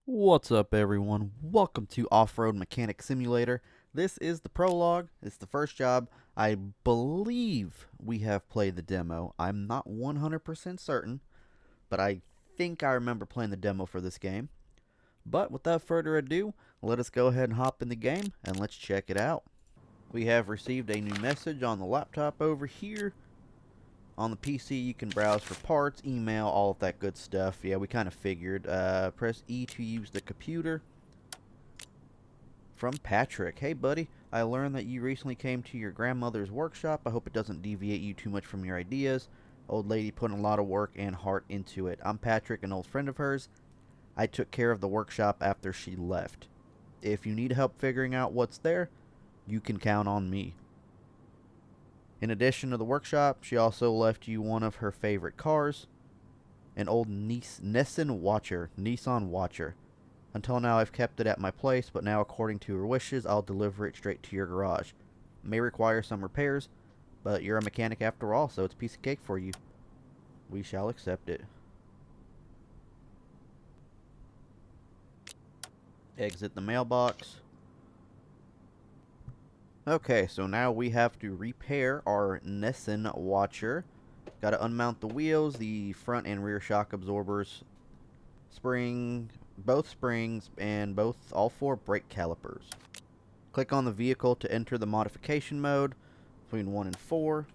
What's up, everyone? Welcome to Off-Road Mechanic Simulator. This is the prologue. It's the first job. I believe we have played the demo. I'm not 100% certain, but I think I remember playing the demo for this game. But without further ado, let us go ahead and hop in the game and let's check it out. We have received a new message on the laptop over here. On the PC, you can browse for parts, email, all of that good stuff. Yeah, we kind of figured. Press E to use the computer. From Patrick. Hey, buddy. I learned that you recently came to your grandmother's workshop. I hope it doesn't deviate you too much from your ideas. Old lady put a lot of work and heart into it. I'm Patrick, an old friend of hers. I took care of the workshop after she left. If you need help figuring out what's there, you can count on me. In addition to the workshop, she also left you one of her favorite cars, an old Nissan Watcher. Until now, I've kept it at my place, but now, according to her wishes, I'll deliver it straight to your garage. It may require some repairs, but you're a mechanic after all, so it's a piece of cake for you. We shall accept it. Exit the mailbox. Okay, so now we have to repair our Nissan Watcher. Got to unmount the wheels, the front and rear shock absorbers, both springs, and all four brake calipers. Click on the vehicle to enter the modification mode between 1 and 4.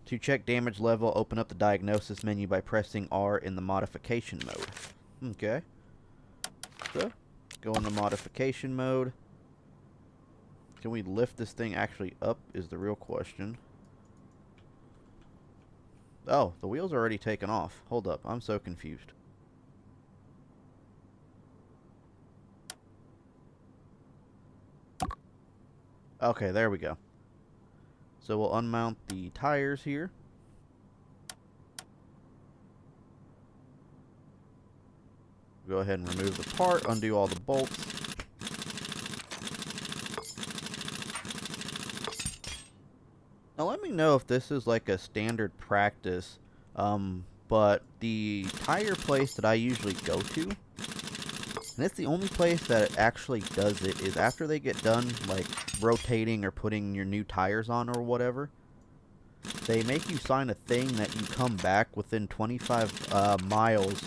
To check damage level, open up the diagnosis menu by pressing R in the modification mode. Okay. So, go into modification mode. Can we lift this thing actually up is the real question. Oh, the wheels are already taken off. Hold up, I'm so confused. Okay, there we go. So we'll unmount the tires here. Go ahead and remove the part, undo all the bolts. Now let me know if this is like a standard practice, but the tire place that I usually go to, and it's the only place that actually does it, is after they get done like rotating or putting your new tires on or whatever, they make you sign a thing that you come back within 25 miles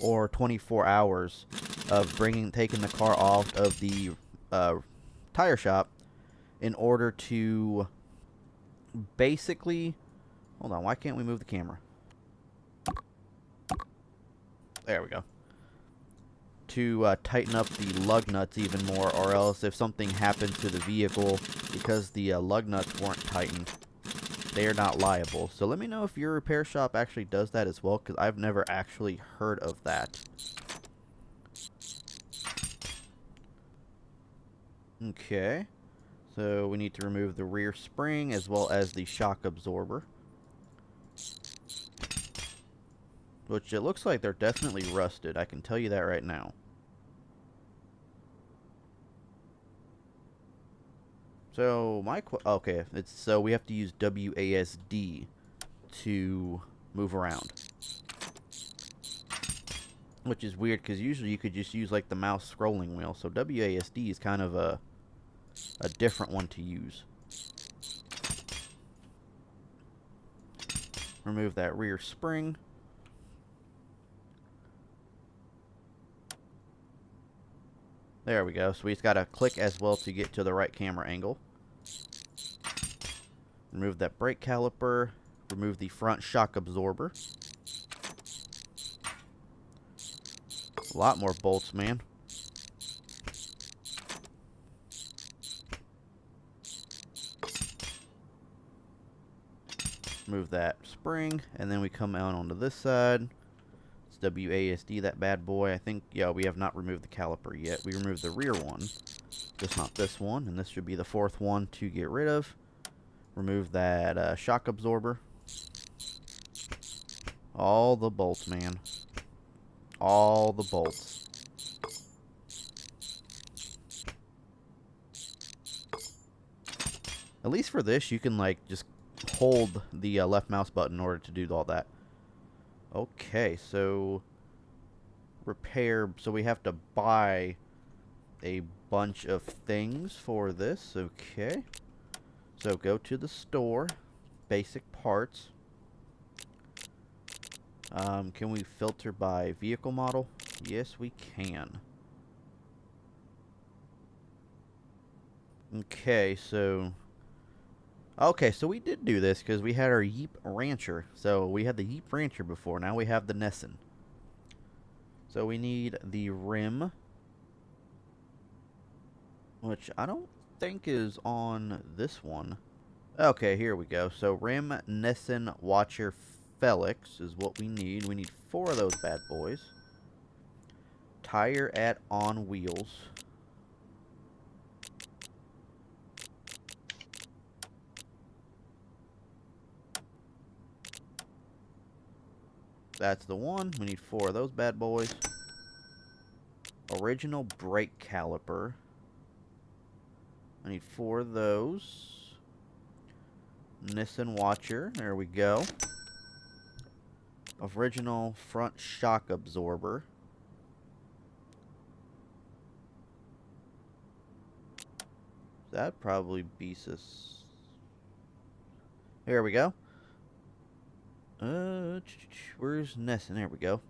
or 24 hours of taking the car off of the tire shop in order to basically, hold on, why can't we move the camera? There we go. To tighten up the lug nuts even more, or else if something happens to the vehicle because the lug nuts weren't tightened, they are not liable. So let me know if your repair shop actually does that as well, because I've never actually heard of that. Okay. So we need to remove the rear spring as well as the shock absorber. Which it looks like they're definitely rusted. I can tell you that right now. So okay, so we have to use WASD to move around. Which is weird because usually you could just use like the mouse scrolling wheel. So WASD is kind of a different one to use. Remove that rear spring. There we go. So we just got to click as well to get to the right camera angle. Remove that brake caliper. Remove the front shock absorber. A lot more bolts, man. Move that spring, and then we come out onto this side. It's WASD, that bad boy. I think, yeah, we have not removed the caliper yet. We removed the rear one, just not this one, and this should be the fourth one to get rid of. Remove that shock absorber. All the bolts, man. All the bolts. At least for this, you can, like, just hold the left mouse button in order to do all that. Okay, so repair. So we have to buy a bunch of things for this. Okay. So go to the store. Basic parts. Can we filter by vehicle model? Yes, we can. Okay, so we did do this because we had our Yeep Rancher. So we had the Yeep Rancher before. Now we have the Nissan. So we need the rim, which I don't think is on this one. Okay, here we go. So rim, Nissan, Watcher, Felix is what we need. We need 4 of those bad boys. Tire at on wheels. That's the one. We need 4 of those bad boys. Original brake caliper. I need 4 of those. Nissan Watcher. There we go. Original front shock absorber. That'd probably be us. There we go. Where's Nissan? There we go.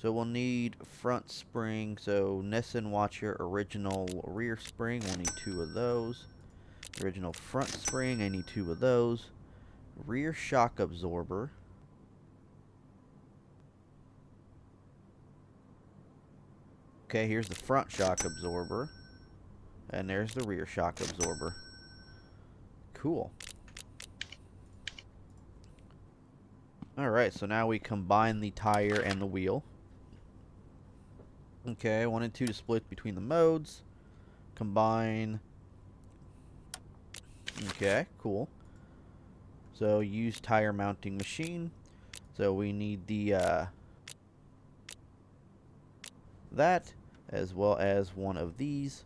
So we'll need front spring. So Nissan Watcher original rear spring. We'll need 2 of those. Original front spring. I need 2 of those. Rear shock absorber. Okay, here's the front shock absorber. And there's the rear shock absorber. Cool. Alright, so now we combine the tire and the wheel. Okay, 1 and 2 to split between the modes. Combine. Okay, cool. So use tire mounting machine. So we need the that as well as one of these.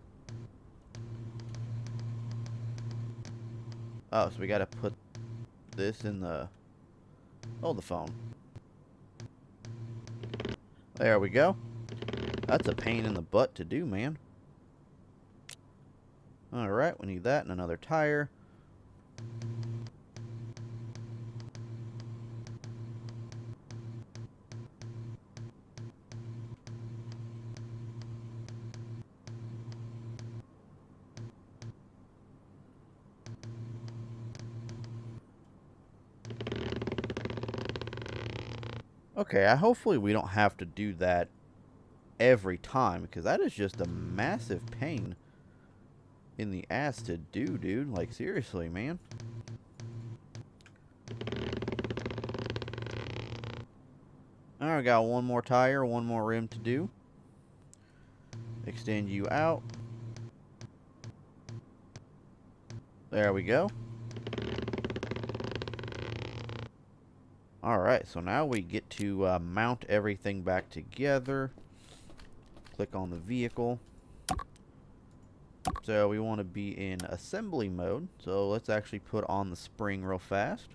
Oh, so we gotta put this in the the phone. There we go. That's a pain in the butt to do, man. Alright, we need that and another tire. Okay, hopefully we don't have to do that every time, because that is just a massive pain in the ass to do, dude. Like, seriously, man. Alright, got 1 more tire, 1 more rim to do. Extend you out. There we go. Alright, so now we get to mount everything back together. Click on the vehicle. So we want to be in assembly mode. So let's actually put on the spring real fast.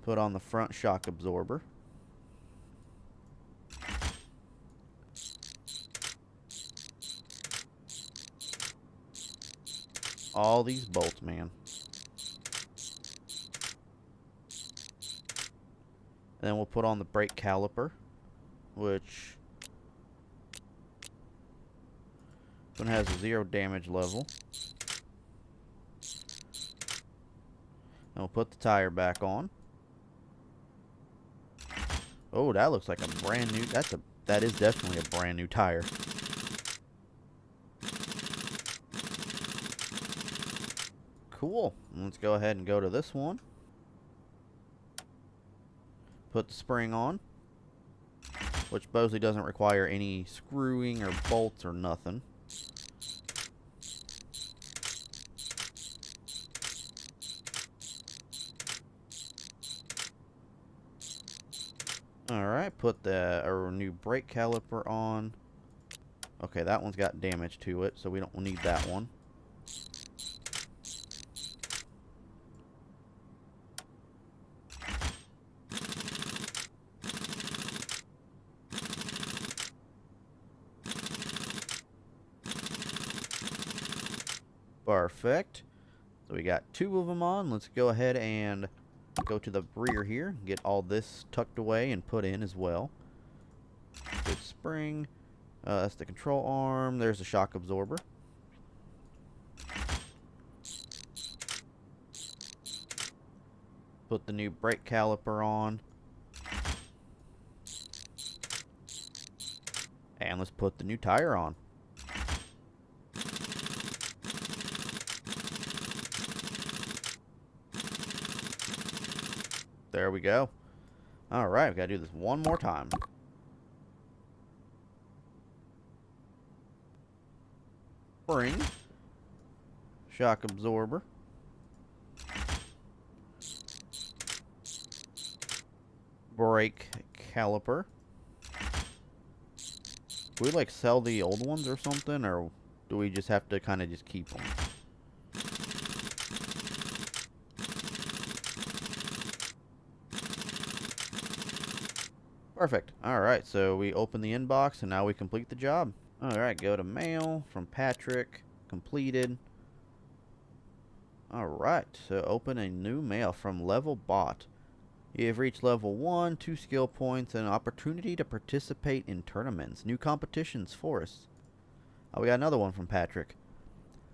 Put on the front shock absorber. All these bolts, man. And then we'll put on the brake caliper, which one has a 0 damage level. And we'll put the tire back on. Oh, that looks like a brand new. That is definitely a brand new tire. Cool. Let's go ahead and go to this one. Put the spring on, which supposedly doesn't require any screwing or bolts or nothing. Alright, put our new brake caliper on. Okay, that one's got damage to it, so we don't need that one. Perfect. So we got 2 of them on. Let's go ahead and go to the rear here. Get all this tucked away and put in as well. Good spring. That's the control arm. There's the shock absorber. Put the new brake caliper on. And let's put the new tire on. There we go. Alright, we gotta do this one more time. Spring. Shock absorber. Brake caliper. Do we like sell the old ones or something, or do we just have to kind of just keep them? Perfect. Alright, so we open the inbox and now we complete the job. Alright, go to mail from Patrick. Completed. Alright, so open a new mail from Level Bot. You have reached level 1, 2 skill points, and an opportunity to participate in tournaments. New competitions for us. Oh, we got another one from Patrick.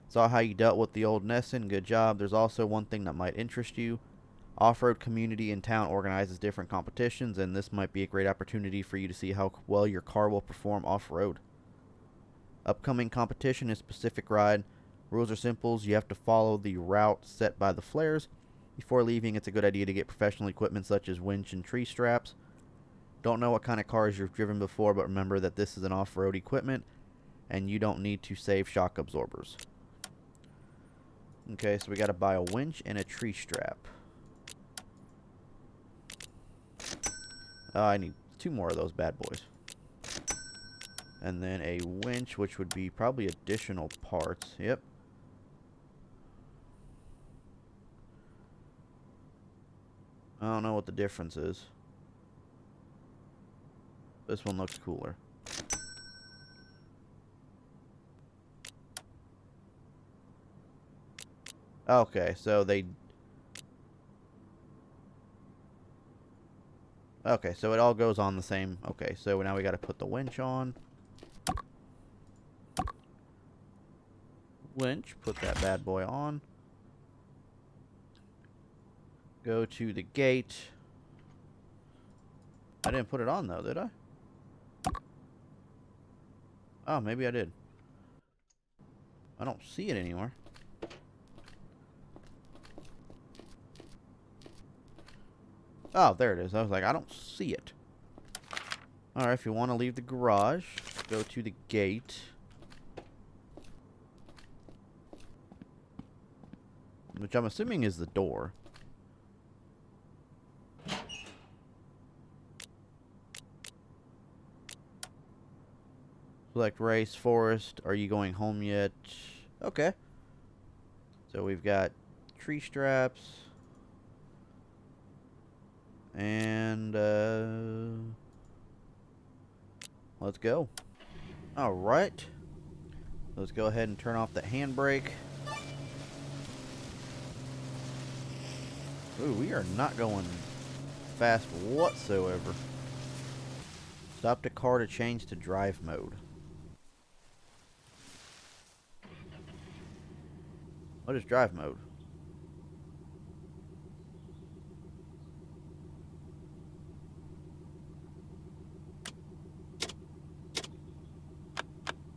Saw how you dealt with the old Nesson. Good job. There's also one thing that might interest you. Off-road community in town organizes different competitions, and this might be a great opportunity for you to see how well your car will perform off-road. Upcoming competition is Pacific Ride. Rules are simple. You have to follow the route set by the flares. Before leaving, it's a good idea to get professional equipment such as winch and tree straps. Don't know what kind of cars you've driven before, but remember that this is an off-road equipment, and you don't need to save shock absorbers. Okay, so we got to buy a winch and a tree strap. I need 2 more of those bad boys. And then a winch, which would be probably additional parts. Yep. I don't know what the difference is. This one looks cooler. Okay, so they... Okay, so it all goes on the same... Okay, so now we gotta put the winch on. Winch, put that bad boy on. Go to the gate. I didn't put it on though, did I? Oh, maybe I did. I don't see it anymore. Oh, there it is. I was like, I don't see it. Alright, if you want to leave the garage, go to the gate. Which I'm assuming is the door. Select race, forest. Are you going home yet? Okay. So we've got tree straps. And, let's go. Alright. Let's go ahead and turn off the handbrake. Ooh, we are not going fast whatsoever. Stop the car to change to drive mode. What is drive mode?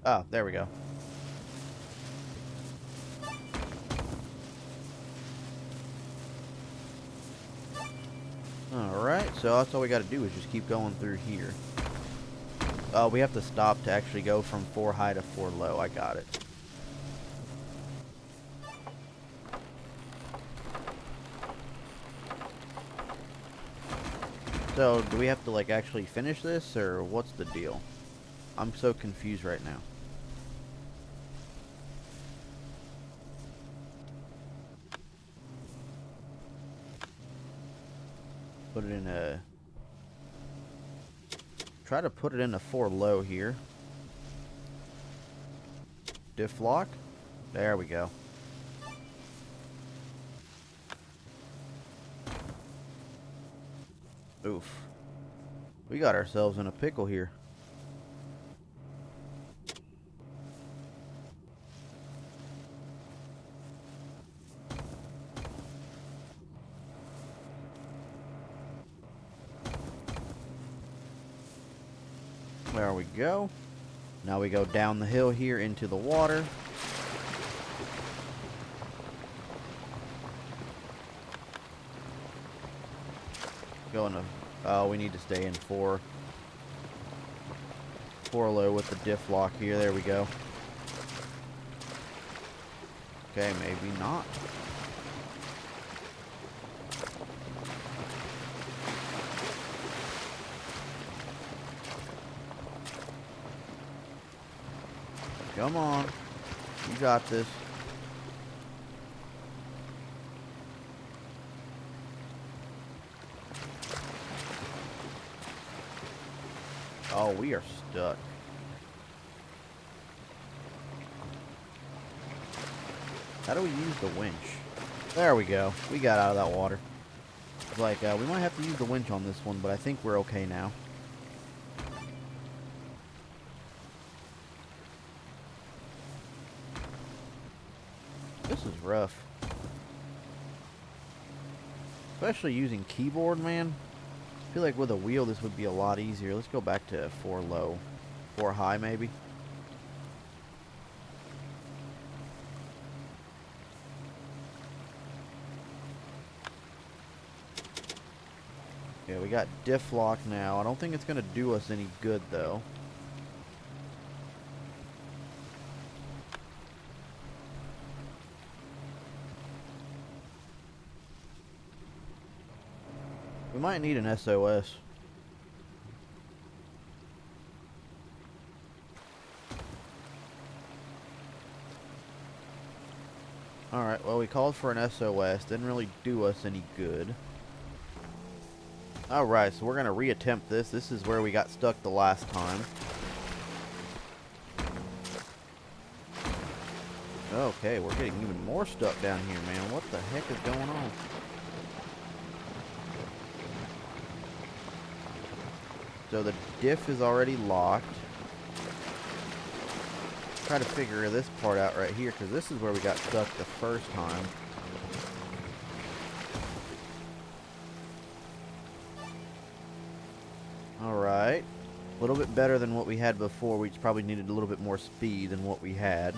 Oh, there we go. Alright, so that's all we gotta do is just keep going through here. We have to stop to actually go from 4 high to 4 low. I got it. So, do we have to, like, actually finish this, or what's the deal? I'm so confused right now. Put it in a... Try to put it in a 4 low here. Diff lock. There we go. Oof. We got ourselves in a pickle here. There we go. Now we go down the hill here into the water. Going to... Oh, we need to stay in 4 low with the diff lock here. There we go. Okay, maybe not. Come on. You got this. Oh, we are stuck. How do we use the winch? There we go. We got out of that water. It's like, we might have to use the winch on this one, but I think we're okay now. This is rough. Especially using keyboard, man. I feel like with a wheel this would be a lot easier. Let's go back to 4 low. 4 high, maybe. Yeah, we got diff lock now. I don't think it's going to do us any good, though. We might need an SOS. Alright, well, we called for an SOS. Didn't really do us any good. Alright, so we're going to reattempt this. This is where we got stuck the last time. Okay, we're getting even more stuck down here, man. What the heck is going on? So the diff is already locked. Try to figure this part out right here, because this is where we got stuck the first time. Alright. A little bit better than what we had before. We probably needed a little bit more speed than what we had.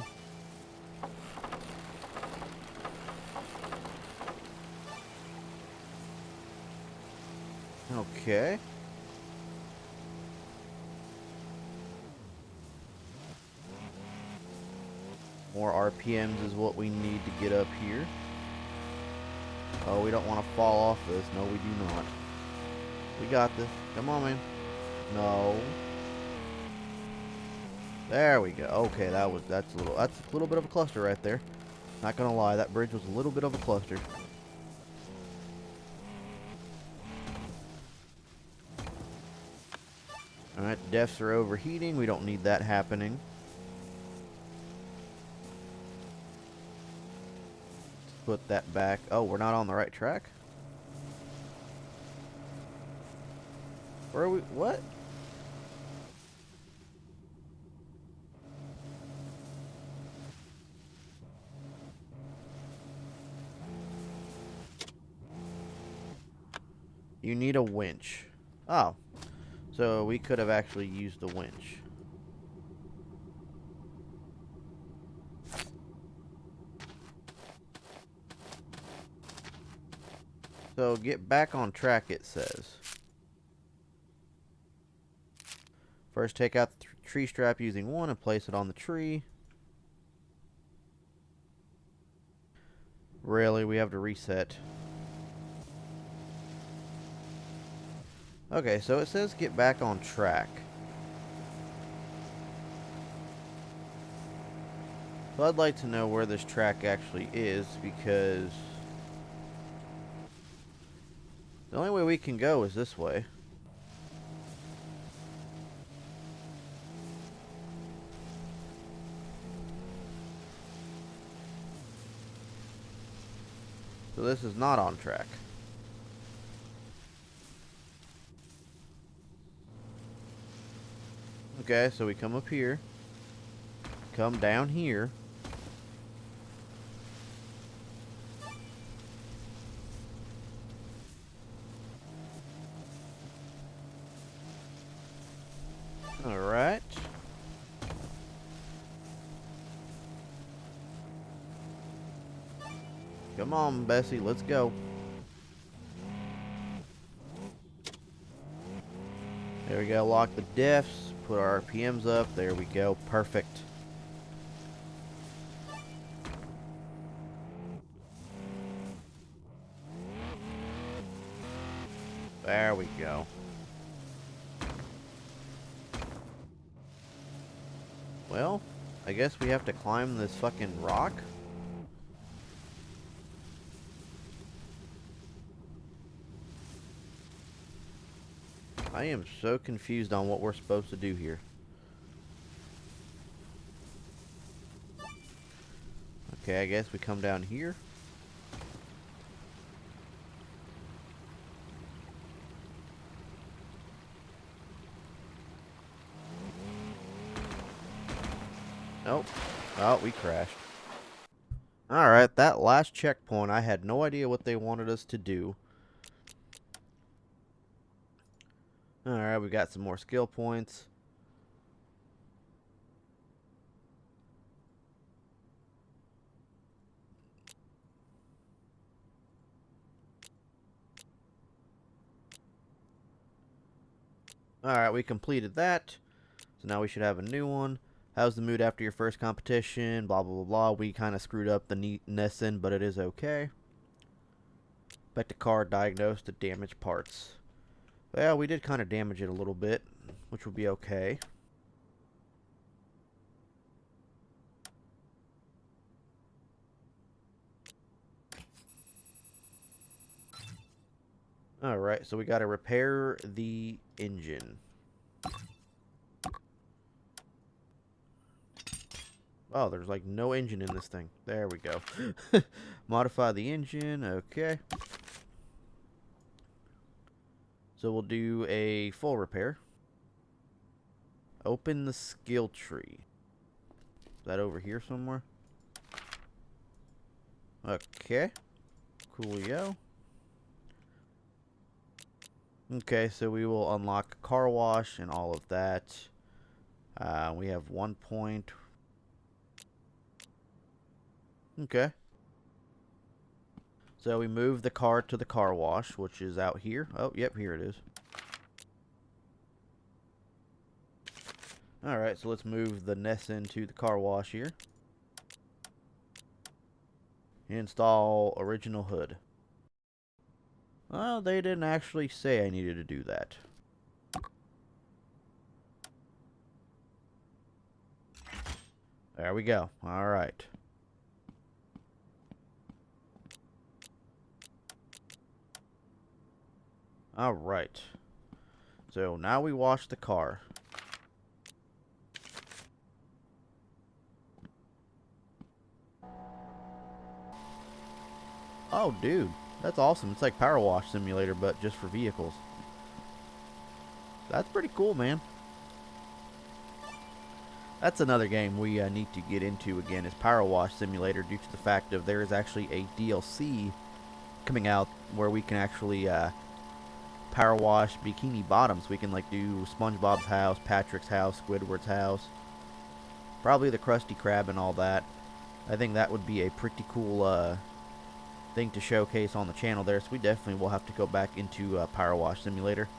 Okay. More RPMs is what we need to get up here. Oh, we don't want to fall off this. No, we do not. We got this. Come on, man. No. There we go. Okay, that's a little bit of a cluster right there. Not gonna lie, that bridge was a little bit of a cluster. Alright, defs are overheating. We don't need that happening. Put that back. Oh, we're not on the right track? Where are we? What? You need a winch. Oh. So we could have actually used the winch. So get back on track, it says. First take out the tree strap using one and place it on the tree. Really, we have to reset. Okay, so it says get back on track. So I'd like to know where this track actually is, because the only way we can go is this way. So this is not on track. Okay, so we come up here. Come down here. Alright. Come on, Bessie, let's go. There we go, lock the diffs, put our RPMs up, there we go, perfect. There we go. Well, I guess we have to climb this fucking rock. I am so confused on what we're supposed to do here. Okay, I guess we come down here. Nope. Oh, we crashed. Alright, that last checkpoint, I had no idea what they wanted us to do. Alright, we got some more skill points. Alright, we completed that. So now we should have a new one. How's the mood after your first competition? Blah, blah, blah, blah. We kind of screwed up the Nesson, but it is okay. Expect the car diagnosed the damaged parts. Well, we did kind of damage it a little bit, which will be okay. Alright, so we got to repair the engine. Oh, there's like no engine in this thing. There we go. Modify the engine. Okay. So we'll do a full repair. Open the skill tree. Is that over here somewhere? Okay. Coolio. Okay, so we will unlock car wash and all of that. We have 1 point. Okay. So we move the car to the car wash, which is out here. Oh, yep, here it is. Alright, so let's move the Nesson to the car wash here. Install original hood. Well, they didn't actually say I needed to do that. There we go. Alright. Alright. So now we wash the car. Oh, dude. That's awesome. It's like Power Wash Simulator, but just for vehicles. That's pretty cool, man. That's another game we need to get into again, is Power Wash Simulator, due to the fact of there is actually a DLC coming out where we can actually power wash Bikini Bottoms. We can like do SpongeBob's house, Patrick's house, Squidward's house, probably the Krusty Krab and all that. I think that would be a pretty cool thing to showcase on the channel there, so we definitely will have to go back into Power Wash Simulator.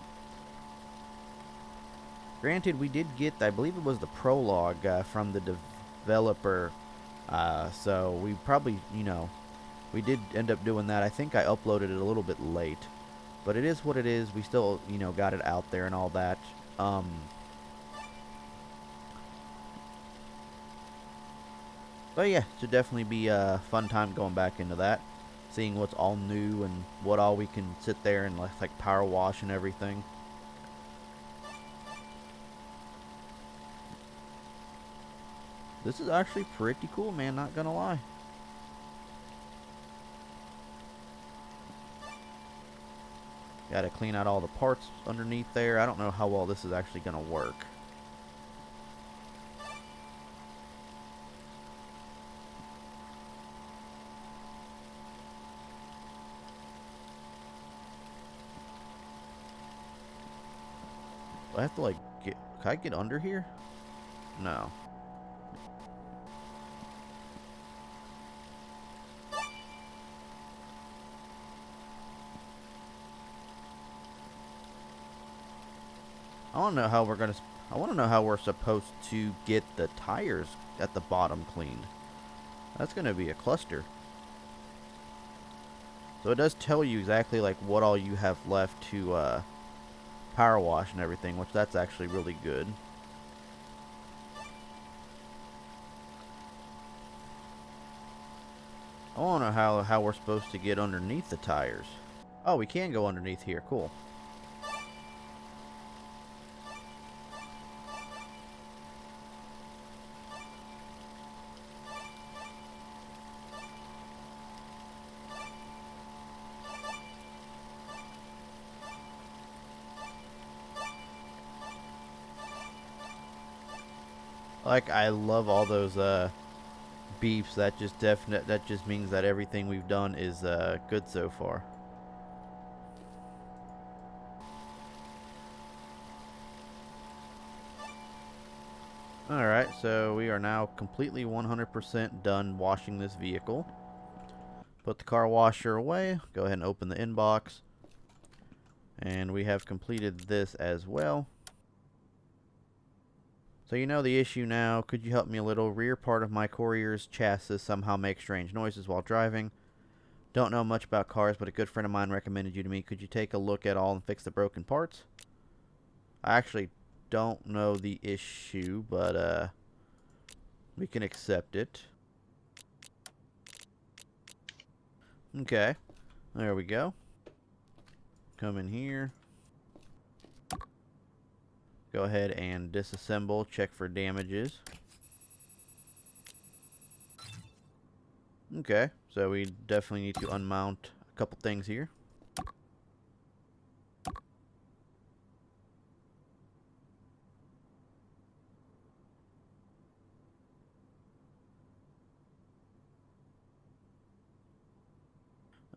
Granted, we did get, I believe it was the prologue from the developer, so we probably, you know, we did end up doing that. I think I uploaded it a little bit late, but it is what it is. We still, you know, got it out there and all that. But yeah, it should definitely be a fun time going back into that, seeing what's all new and what all we can sit there and like power wash and everything. This is actually pretty cool, man, not gonna lie. Gotta clean out all the parts underneath there. I don't know how well this is actually gonna work. I have to like get... Can I get under here? No. I want to know how we're gonna... I want to know how we're supposed to get the tires at the bottom cleaned. That's gonna be a cluster. So it does tell you exactly like what all you have left to power wash and everything, which that's actually really good. I want to know how we're supposed to get underneath the tires. Oh, we can go underneath here. Cool. Like, I love all those beeps. That just means that everything we've done is good so far. Alright, so we are now completely 100% done washing this vehicle. Put the car washer away. Go ahead and open the inbox. And we have completed this as well. So you know the issue now. Could you help me a little? Rear part of my courier's chassis somehow makes strange noises while driving. Don't know much about cars, but a good friend of mine recommended you to me. Could you take a look at all and fix the broken parts? I actually don't know the issue, but we can accept it. Okay, there we go. Come in here. Go ahead and disassemble, check for damages. Okay, so we definitely need to unmount a couple things here.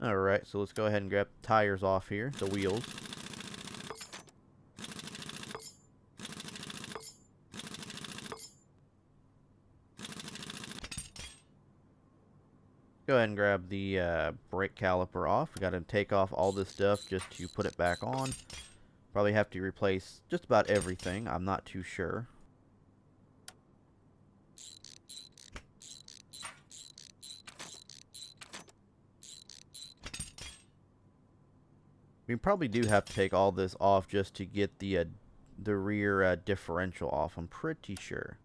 Alright, so let's go ahead and grab the tires off here, the wheels. Go ahead and grab the brake caliper off. We got to take off all this stuff just to put it back on. Probably have to replace just about everything. I'm not too sure. We probably do have to take all this off just to get the rear differential off. I'm pretty sure.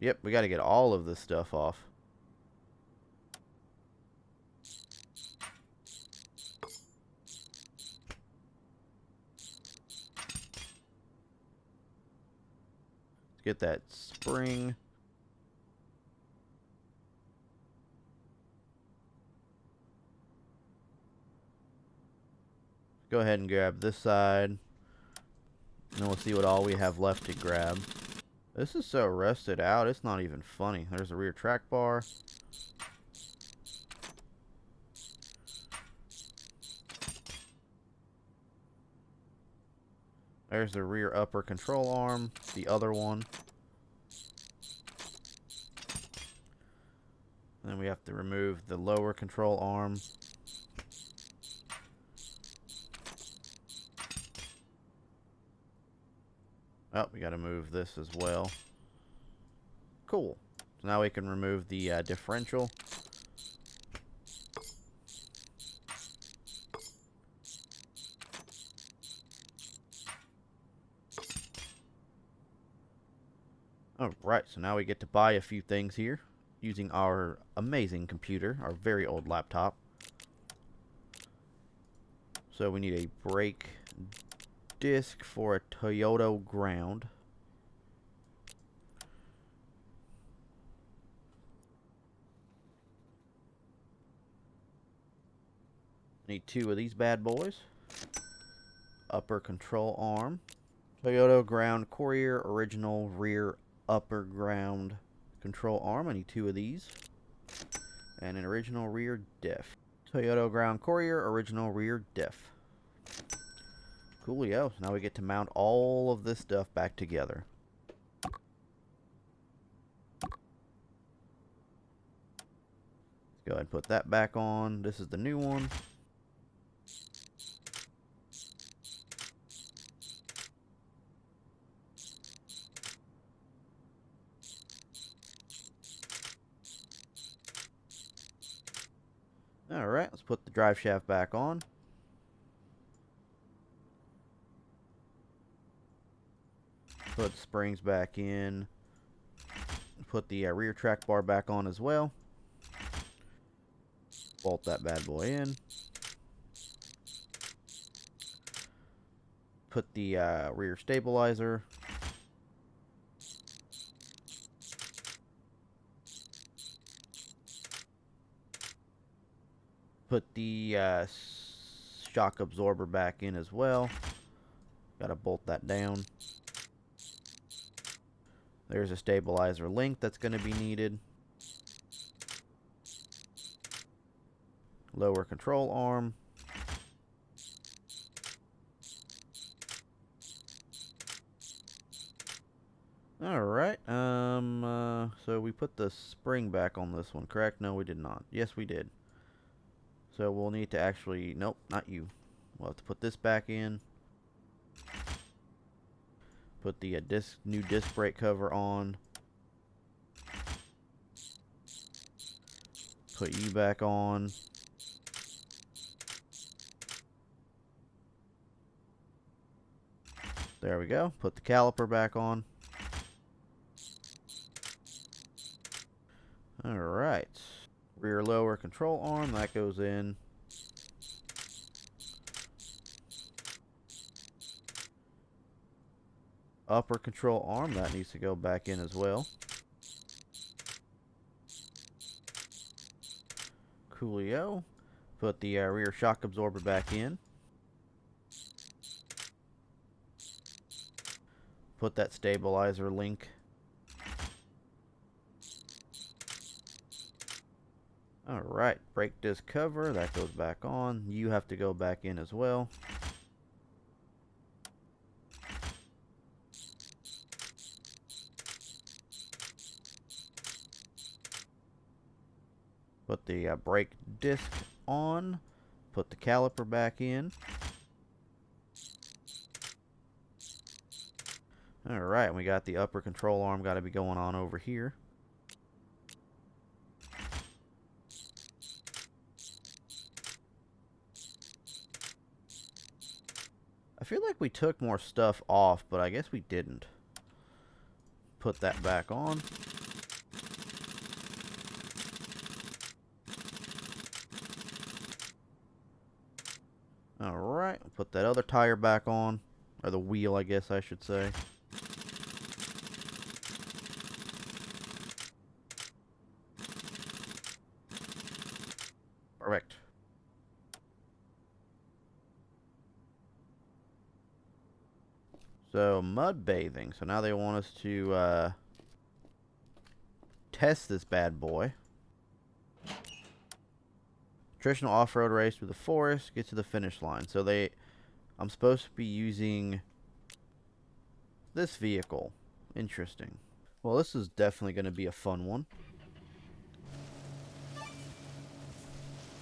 Yep, we got to get all of this stuff off. Let's get that spring. Go ahead and grab this side. And then we'll see what all we have left to grab. This is so rusted out, it's not even funny. There's the rear track bar. There's the rear upper control arm, the other one. Then we have to remove the lower control arm. Oh, we got to move this as well. Cool. So now we can remove the differential. Alright, so now we get to buy a few things here using our amazing computer, our very old laptop. So we need a brake disc for a Toyota ground. Need 2 of these bad boys. Upper control arm. Toyota ground courier original rear upper ground control arm. I need 2 of these. And an original rear diff. Toyota Ground Courier, original rear diff. Coolio. Now we get to mount all of this stuff back together. Go ahead and put that back on. This is the new one. Alright, let's put the drive shaft back on. Put the springs back in. Put the rear track bar back on as well. Bolt that bad boy in. Put the rear stabilizer. Put the shock absorber back in as well. Gotta bolt that down. There's a stabilizer link that's going to be needed. Lower control arm. Alright, so we put the spring back on this one, correct? No, we did not. Yes, we did. So we'll need to actually, nope, not you. We'll have to put this back in. Put the new disc brake cover on. Put you back on. There we go. Put the caliper back on. Alright. Rear lower control arm, that goes in. Upper control arm, that needs to go back in as well. Coolio. Put the rear shock absorber back in. Put that stabilizer link. Alright, brake disc cover, that goes back on. You have to go back in as well. Put the brake disc on. Put the caliper back in. Alright, we got the upper control arm got to be going on over here. I feel like we took more stuff off, but I guess we didn't. Put that back on. Alright, put that other tire back on. Or the wheel, I guess I should say. Perfect. So, mud bathing. So now they want us to test this bad boy. Traditional off-road race through the forest, get to the finish line. So I'm supposed to be using this vehicle. Interesting. Well, this is definitely going to be a fun one.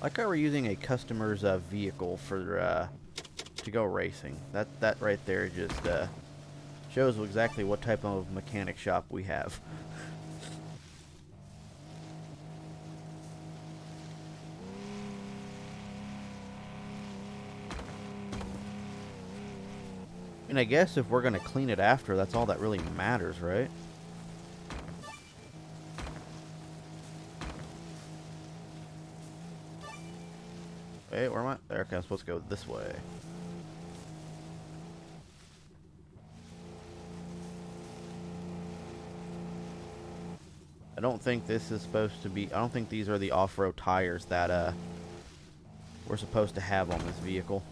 Like how we're using a customer's vehicle for to go racing. That right there just shows exactly what type of mechanic shop we have. And I guess if we're going to clean it after, that's all that really matters, right? Wait, where am I? There, okay, I'm supposed to go this way. I don't think this is supposed to be... I don't think these are the off-road tires that we're supposed to have on this vehicle.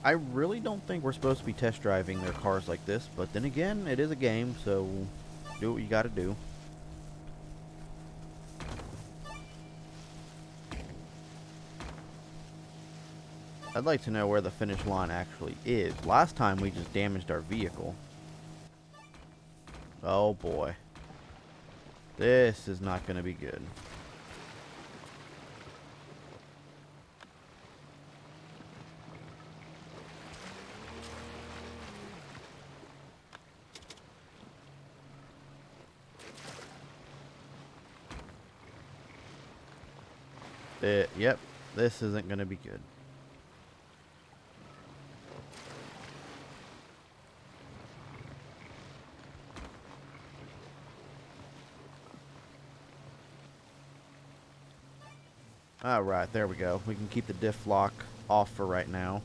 I really don't think we're supposed to be test driving their cars like this, but then again, it is a game, so do what you gotta do. I'd like to know where the finish line actually is. Last time we just damaged our vehicle. Oh boy. This is not going to be good. Yep, this isn't going to be good. Alright, there we go. We can keep the diff lock off for right now.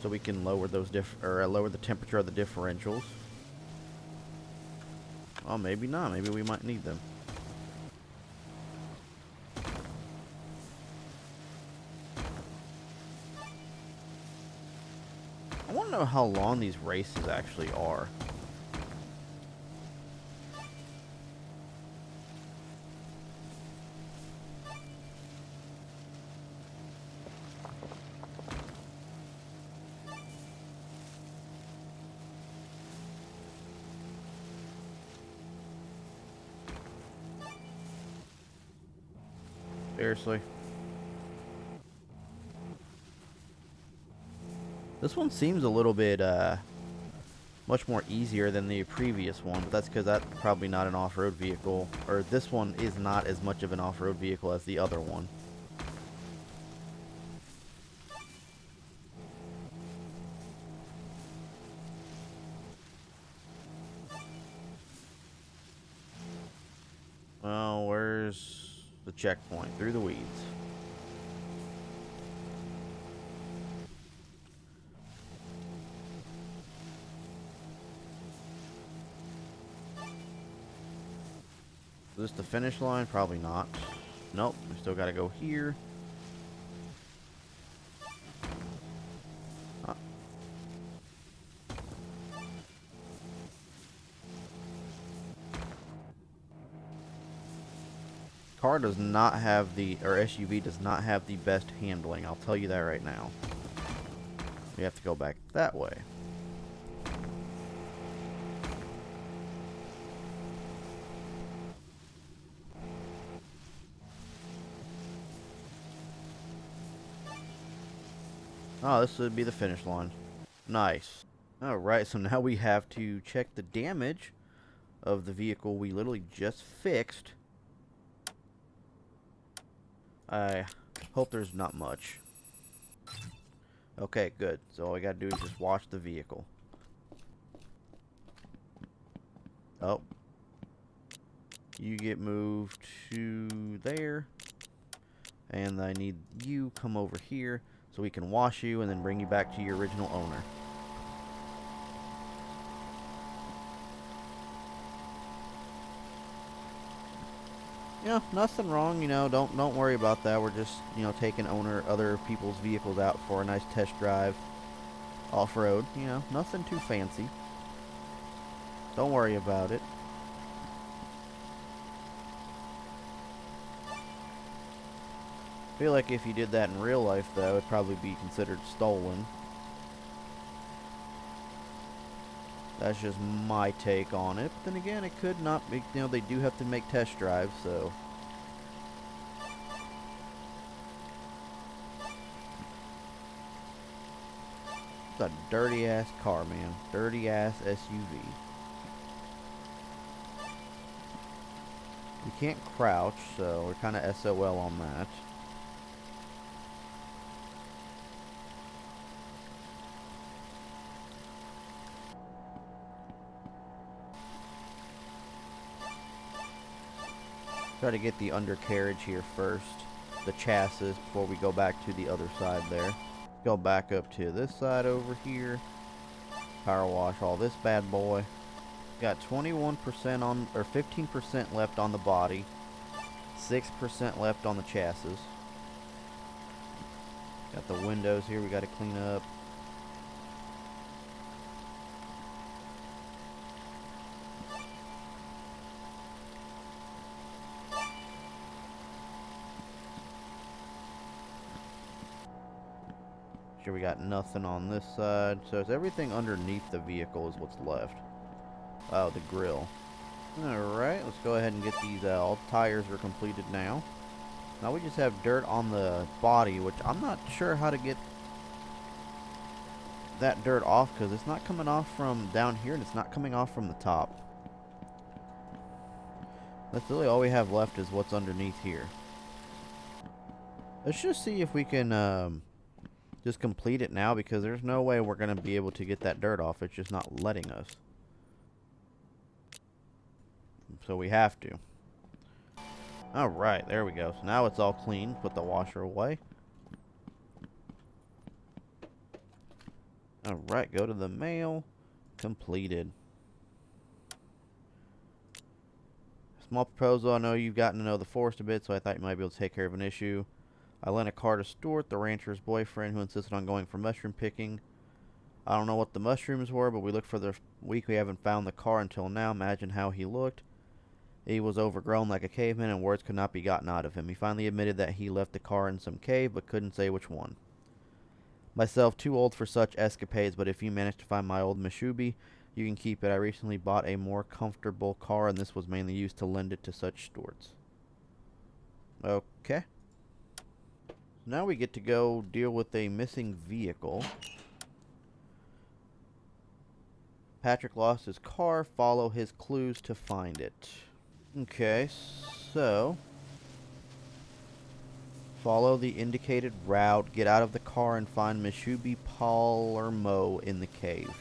So we can lower those lower the temperature of the differentials. Oh, maybe not. Maybe we might need them. I want to know how long these races actually are. Seriously. This one seems a little bit, much more easier than the previous one, but that's because that's probably not an off-road vehicle. Or this one is not as much of an off-road vehicle as the other one. Well, where's the checkpoint? Through the weeds. Is this the finish line? Probably not. Nope, we still gotta go here. Car does not have the, or SUV does not have the best handling. I'll tell you that right now. We have to go back that way. Oh, this would be the finish line. Nice. Alright, so now we have to check the damage of the vehicle we literally just fixed. I hope there's not much. Okay, good. So all I gotta do is just wash the vehicle. Oh. You get moved to there. And I need you come over here so we can wash you and then bring you back to your original owner. Yeah, nothing wrong, you know, don't worry about that. We're just, you know, taking other people's vehicles out for a nice test drive off-road, you know, nothing too fancy. Don't worry about it. I feel like if you did that in real life, though, it'd probably be considered stolen. That's just my take on it. But then again, it could not be, you know, they do have to make test drives, so. It's a dirty ass car, man. Dirty ass SUV. We can't crouch, so we're kind of SOL on that. Try to get the undercarriage here first, the chassis, before we go back to the other side there. Go back up to this side over here. Power wash all this bad boy. Got 21% on, or 15% left on the body. 6% left on the chassis. Got the windows here we got to clean up. Sure, we got nothing on this side. So it's everything underneath the vehicle is what's left. Oh, the grill. Alright, let's go ahead and get these all tires are completed now. Now we just have dirt on the body, which I'm not sure how to get that dirt off because it's not coming off from down here and it's not coming off from the top. That's really all we have left is what's underneath here. Let's just see if we can just complete it now, because there's no way we're going to be able to get that dirt off. It's just not letting us. So we have to. Alright, there we go. So now it's all clean. Put the washer away. Alright, go to the mail. Completed. Small proposal. I know you've gotten to know the forest a bit, so I thought you might be able to take care of an issue. I lent a car to Stuart, the rancher's boyfriend, who insisted on going for mushroom picking. I don't know what the mushrooms were, but we looked for the week. We haven't found the car until now. Imagine how he looked. He was overgrown like a caveman, and words could not be gotten out of him. He finally admitted that he left the car in some cave, but couldn't say which one. Myself, too old for such escapades, but if you manage to find my old Mishubi, you can keep it. I recently bought a more comfortable car, and this was mainly used to lend it to such Stuarts. Okay. Now we get to go deal with a missing vehicle. Patrick lost his car. Follow his clues to find it. Okay, so follow the indicated route. Get out of the car and find Mishubi Palermo in the cave.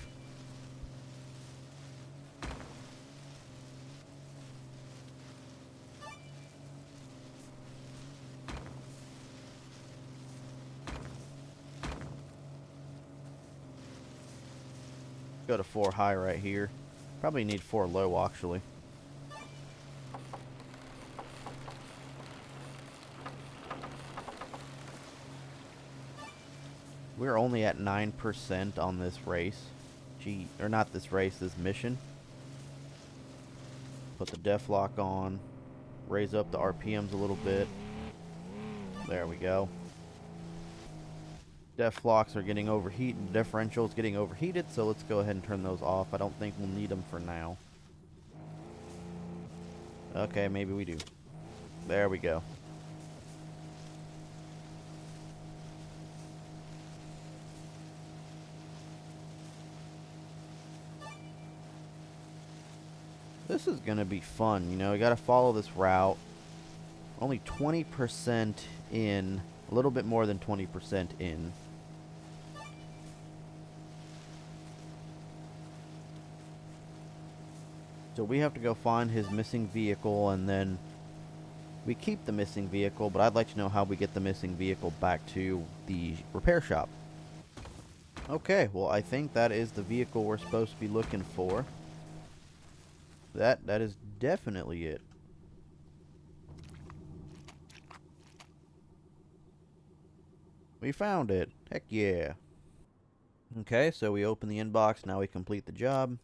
Go to 4 high right here. Probably need 4 low, actually. We're only at 9% on this race. Gee, or not this race, this mission. Put the def lock on. Raise up the RPMs a little bit. There we go. Def locks are getting overheated. Differential is getting overheated, so let's go ahead and turn those off. I don't think we'll need them for now. Okay, maybe we do. There we go. This is gonna be fun, you know. We gotta follow this route. Only 20% in. A little bit more than 20% in. So we have to go find his missing vehicle, and then we keep the missing vehicle, but I'd like to know how we get the missing vehicle back to the repair shop. Okay, well, I think that is the vehicle we're supposed to be looking for. That is definitely it. We found it. Heck yeah. Okay, so we open the inbox. Now we complete the job.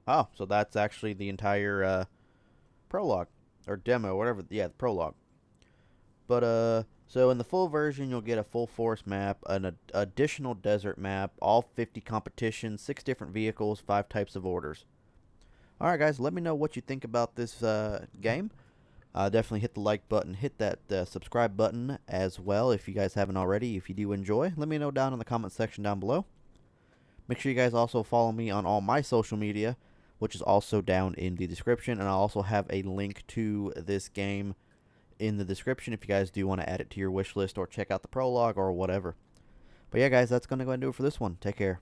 Oh, so that's actually the entire prologue. Or demo, whatever. Yeah, the prologue. But, so in the full version, you'll get a full forest map, an additional desert map, all 50 competitions, 6 different vehicles, 5 types of orders. Alright, guys, let me know what you think about this game. Definitely hit the like button, hit that subscribe button as well if you guys haven't already. If you do enjoy, let me know down in the comment section down below. Make sure you guys also follow me on all my social media, which is also down in the description. And I also have a link to this game in the description if you guys do want to add it to your wish list or check out the prologue or whatever. But yeah, guys, that's going to go ahead and do it for this one. Take care.